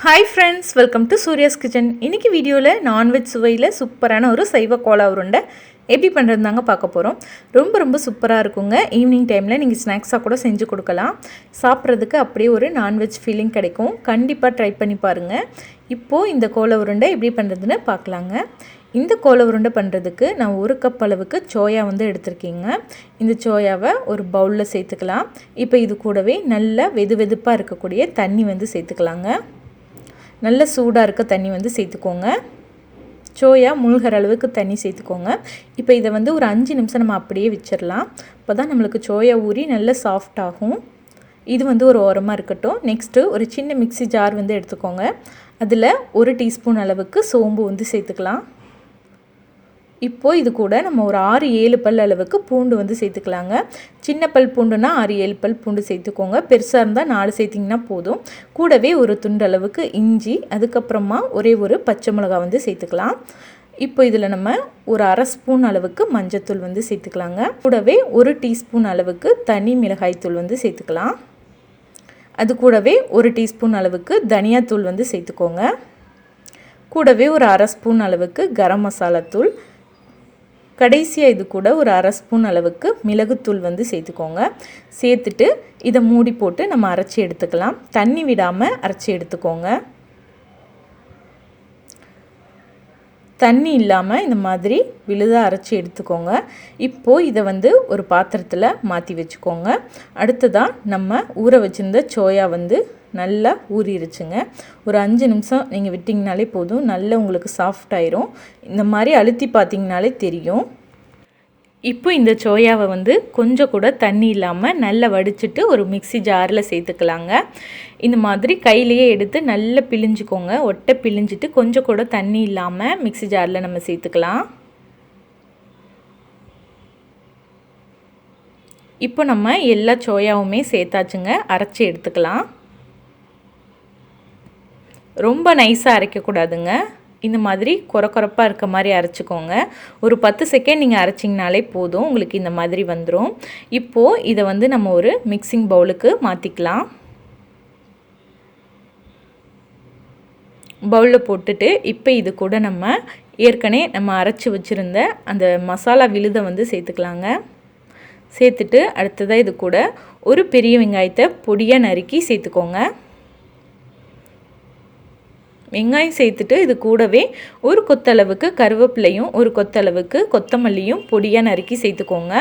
Hi friends, welcome to Surya's kitchen. இன்றைக்கி வீடியோவில் non veg சுவையில் சூப்பரான ஒரு சைவ கோலா உருண்டை எப்படி பண்ணுறது தாங்க பார்க்க போகிறோம். ரொம்ப சூப்பராக இருக்குங்க. ஈவினிங் டைமில் நீங்கள் ஸ்நாக்ஸாக கூட செஞ்சு கொடுக்கலாம். சாப்பிட்றதுக்கு அப்படியே ஒரு நான்வெஜ் ஃபீலிங் கிடைக்கும். கண்டிப்பாக ட்ரை பண்ணி பாருங்கள். இப்போது இந்த கோலா உருண்டை எப்படி பண்ணுறதுன்னு பார்க்கலாங்க. இந்த கோலா உருண்டை பண்ணுறதுக்கு நான் 1 கப் அளவுக்கு சோயா எடுத்திருக்கேங்க. இந்த சோயாவை ஒரு பவுலில் சேர்த்துக்கலாம். இப்போ இது கூடவே நல்ல வெதுப்பாக இருக்கக்கூடிய தண்ணி சேர்த்துக்கலாங்க. நல்ல சூடாக இருக்க தண்ணி சேர்த்துக்கோங்க. சோயா முழுகிற அளவுக்கு தண்ணி சேர்த்துக்கோங்க. இப்போ இதை ஒரு 5 நிமிஷம் நம்ம அப்படியே வச்சிடலாம். அப்போ தான் நம்மளுக்கு சோயா ஊறி நல்ல சாஃப்ட் ஆகும். இது ஒரு ஓரமாக இருக்கட்டும். நெக்ஸ்ட்டு ஒரு சின்ன மிக்ஸி ஜார் எடுத்துக்கோங்க. அதில் 1 டீஸ்பூன் அளவுக்கு சோம்பு சேர்த்துக்கலாம். இப்போது இது கூட நம்ம ஒரு 6-7 பல் அளவுக்கு பூண்டு சேர்த்துக்கலாங்க. சின்ன பல் பூண்டுனா 6-7 பல் பூண்டு சேர்த்துக்கோங்க. பெருசாக இருந்தால் 4 சேர்த்திங்கன்னா போதும். கூடவே ஒரு துண்டு அளவுக்கு இஞ்சி, அதுக்கப்புறமா ஒரே ஒரு பச்சை மிளகாய் சேர்த்துக்கலாம். இப்போ இதில் நம்ம ஒரு 1/2 ஸ்பூன் அளவுக்கு மஞ்சத்தூள் சேர்த்துக்கலாங்க. கூடவே 1 டீஸ்பூன் அளவுக்கு தனி மிளகாய்த்தூள் சேர்த்துக்கலாம். அது கூடவே 1 டீஸ்பூன் அளவுக்கு தனியாத்தூள் சேர்த்துக்கோங்க. கூடவே ஒரு 1/2 ஸ்பூன் அளவுக்கு கரம் மசாலா தூள், கடைசியாக இது கூட ஒரு 1/2 ஸ்பூன் அளவுக்கு மிளகுத்தூள் சேர்த்துக்கோங்க. சேர்த்துட்டு இதை மூடி போட்டு நம்ம அரைச்சி எடுத்துக்கலாம். தண்ணி விடாமல் அரைச்சி எடுத்துக்கோங்க. தண்ணி இல்லாமல் இந்த மாதிரி விழுதாக அரைச்சி எடுத்துக்கோங்க. இப்போது இதை ஒரு பாத்திரத்தில் மாற்றி வச்சுக்கோங்க. அடுத்ததாக நம்ம ஊற வச்சுருந்த சோயா நல்லா ஊறிடுச்சுங்க. ஒரு 5 நிமிஷம் நீங்கள் விட்டிங்கனாலே போதும். நல்லா உங்களுக்கு சாஃப்ட் ஆயிரும். இந்த மாதிரி அழுத்தி பார்த்திங்கனாலே தெரியும். இப்போ இந்த சோயாவை கொஞ்சம் கூட தண்ணி இல்லாமல் நல்லா வடிச்சிட்டு ஒரு மிக்ஸி ஜாரில் சேர்த்துக்கலாங்க. இந்த மாதிரி கையிலையே எடுத்து நல்லா பிழிஞ்சிக்கோங்க. ஒட்டை பிழிஞ்சிட்டு கொஞ்சம் கூட தண்ணி இல்லாமல் மிக்ஸி ஜாரில் நம்ம சேர்த்துக்கலாம். இப்போ நம்ம எல்லா சோயாவுமே சேர்த்தாச்சுங்க. அரைச்சி எடுத்துக்கலாம். ரொம்ப நைஸாக அரைக்கக்கூடாதுங்க. இந்த மாதிரி கொரப்பாக இருக்க மாதிரி அரைச்சிக்கோங்க. ஒரு 10 செகண்ட் நீங்கள் அரைச்சிங்கனாலே போதும். உங்களுக்கு இந்த மாதிரி வந்துடும். இப்போது இதை நம்ம ஒரு மிக்சிங் பவுலுக்கு மாற்றிக்கலாம். பவுலில் போட்டுட்டு இப்போ இது கூட நம்ம ஏற்கனவே அரைச்சி வச்சுருந்த அந்த மசாலா விழுதை சேர்த்துக்கலாங்க. சேர்த்துட்டு அடுத்ததாக இது கூட ஒரு பெரிய வெங்காயத்தை பொடியாக நறுக்கி சேர்த்துக்கோங்க. வெங்காயம் சேர்த்துட்டு இது கூடவே ஒரு கொத்தளவுக்கு கருவேப்பிலையும் ஒரு கொத்தளவுக்கு கொத்தமல்லியும் பொடியாக நறுக்கி சேர்த்துக்கோங்க.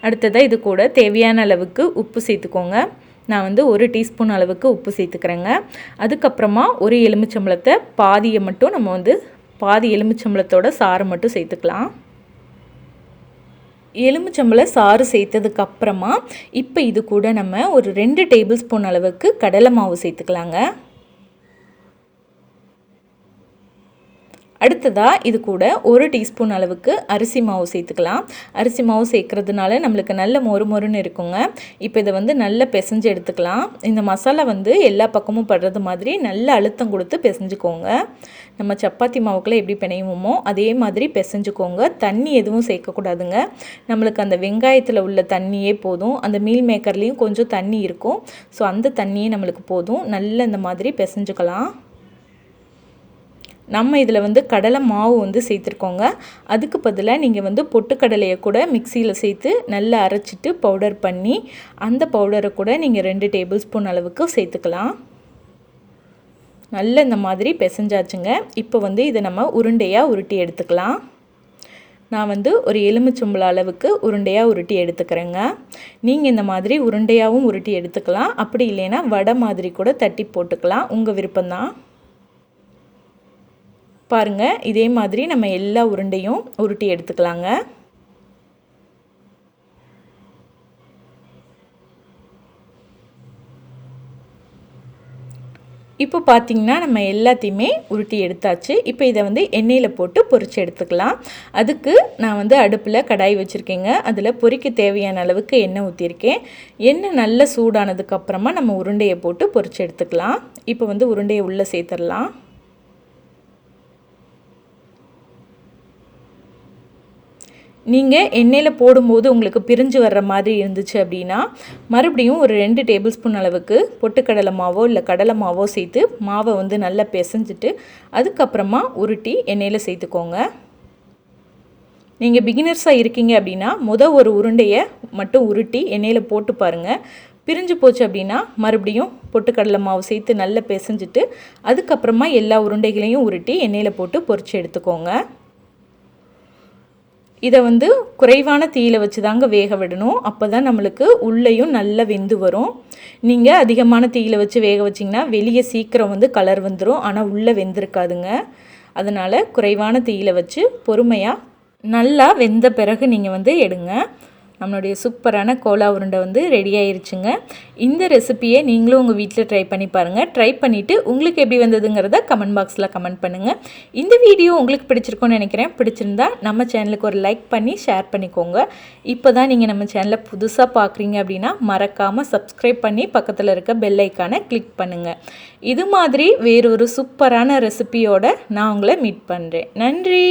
அடுத்ததாக இது கூட தேவையான அளவுக்கு உப்பு சேர்த்துக்கோங்க. நான் 1 டீஸ்பூன் அளவுக்கு உப்பு சேர்த்துக்கிறேங்க. அதுக்கப்புறமா ஒரு எலுமிச்சம்பழத்தை பாதியை மட்டும் நம்ம பாதி எலுமிச்சம்பழத்தோட சாறு மட்டும் சேர்த்துக்கலாம். எலுமிச்சம்பழ சாறு சேர்த்ததுக்கப்புறமா இப்போ இது கூட நம்ம ஒரு 2 டேபிள் ஸ்பூன் அளவுக்கு கடலை மாவு சேர்த்துக்கலாங்க. அடுத்ததாக இது கூட 1 டீஸ்பூன் அளவுக்கு அரிசி மாவு சேர்த்துக்கலாம். அரிசி மாவு சேர்க்குறதுனால நம்மளுக்கு நல்ல மொறுன்னு இருக்குங்க. இப்போ இதை நல்லா பிசைஞ்சு எடுத்துக்கலாம். இந்த மசாலா எல்லா பக்கமும் படுறது மாதிரி நல்ல அழுத்தம் கொடுத்து பிசைஞ்சுக்கோங்க. நம்ம சப்பாத்தி மாவுக்குள்ளே எப்படி பிணையுமோ அதே மாதிரி பிசைஞ்சுக்கோங்க. தண்ணி எதுவும் சேர்க்கக்கூடாதுங்க. நம்மளுக்கு அந்த வெங்காயத்தில் உள்ள தண்ணியே போதும். அந்த மீல் மேக்கர்லேயும் கொஞ்சம் தண்ணி இருக்கும். ஸோ அந்த தண்ணியே நம்மளுக்கு போதும். நல்லா இந்த மாதிரி பிசைஞ்சுக்கலாம். நம்ம இதில் கடலை மாவு சேர்த்துருக்கோங்க. அதுக்கு பதிலாக நீங்கள் பொட்டுக்கடலையை கூட மிக்சியில் சேர்த்து நல்லா அரைச்சிட்டு பவுடர் பண்ணி அந்த பவுடரை கூட நீங்கள் 2 டேபிள் ஸ்பூன் அளவுக்கு சேர்த்துக்கலாம். நல்லா இந்த மாதிரி பிசைஞ்சாச்சுங்க. இப்போ இதை நம்ம உருண்டையாக உருட்டி எடுத்துக்கலாம். நான் ஒரு எலுமிச்சம்பழ அளவுக்கு உருண்டையாக உருட்டி எடுத்துக்கிறேங்க. நீங்கள் இந்த மாதிரி உருண்டையாகவும் உருட்டி எடுத்துக்கலாம். அப்படி இல்லைன்னா வடை மாதிரி கூட தட்டி போட்டுக்கலாம். உங்கள் விருப்பம்தான். பாருங்கள், இதே மாதிரி நம்ம எல்லா உருண்டையும் உருட்டி எடுத்துக்கலாங்க. இப்போ பார்த்திங்கன்னா நம்ம எல்லாத்தையுமே உருட்டி எடுத்தாச்சு. இப்போ இதை எண்ணெயில் போட்டு பொரித்து எடுத்துக்கலாம். அதுக்கு நான் அடுப்பில் கடாய் வச்சுருக்கேங்க. அதில் பொரிக்க தேவையான அளவுக்கு எண்ணெய் ஊற்றிருக்கேன். எண்ணெய் நல்லா சூடானதுக்கப்புறமா நம்ம உருண்டையை போட்டு பொரித்து எடுத்துக்கலாம். இப்போ உருண்டையை உள்ளே சேர்த்துடலாம். நீங்கள் எண்ணெயில் போடும்போது உங்களுக்கு பிரிஞ்சு வர்ற மாதிரி இருந்துச்சு அப்படின்னா மறுபடியும் ஒரு 2 டேபிள் ஸ்பூன் அளவுக்கு பொட்டுக்கடலை மாவோ இல்லை கடலை மாவோ சேர்த்து மாவை வந்து நல்லா பிசைஞ்சிட்டு அதுக்கப்புறமா உருட்டி எண்ணெயில் சேர்த்துக்கோங்க. நீங்கள் பிகினர்ஸாக இருக்கீங்க அப்படின்னா ஒரு உருண்டையை மட்டும் உருட்டி எண்ணெயில் போட்டு பாருங்கள். பிரிஞ்சு போச்சு அப்படின்னா மறுபடியும் பொட்டுக்கடலை மாவு சேர்த்து நல்லா பிசைஞ்சிட்டு அதுக்கப்புறமா எல்லா உருண்டைகளையும் உருட்டி எண்ணெயில் போட்டு பொரித்து எடுத்துக்கோங்க. இதை வந்து குறைவான தீயில வச்சு தாங்க வேக விடணும். அப்போ தான் நம்மளுக்கு உள்ளேயும் நல்லா வெந்து வரும். நீங்கள் அதிகமான தீயில வச்சு வேக வச்சிங்கன்னா வெளியே சீக்கிரம் வந்து கலர் வந்துடும், ஆனால் உள்ளே வெந்திருக்காதுங்க. அதனால் குறைவான தீயில வச்சு பொறுமையாக நல்லா வெந்த பிறகு நீங்கள் வந்து எடுங்க. நம்மளுடைய சூப்பரான கோலா உருண்டை வந்து ரெடி ஆயிருச்சுங்க. இந்த ரெசிபியை நீங்களும் உங்கள் வீட்டில் ட்ரை பண்ணி பாருங்கள். ட்ரை பண்ணிவிட்டு உங்களுக்கு எப்படி வந்ததுங்கிறத கமெண்ட் பாக்ஸில் கமெண்ட் பண்ணுங்கள். இந்த வீடியோ உங்களுக்கு பிடிச்சிருக்கும்னு நினைக்கிறேன். பிடிச்சிருந்தா நம்ம சேனலுக்கு ஒரு லைக் பண்ணி ஷேர் பண்ணிக்கோங்க. இப்போ தான் நீங்கள் நம்ம சேனலை புதுசாக பார்க்குறீங்க அப்படின்னா மறக்காமல் சப்ஸ்கிரைப் பண்ணி பக்கத்தில் இருக்க பெல் ஐக்கானை கிளிக் பண்ணுங்கள். இது மாதிரி வேறொரு சூப்பரான ரெசிபியோடு நான் உங்களை மீட் பண்ணுறேன். நன்றி.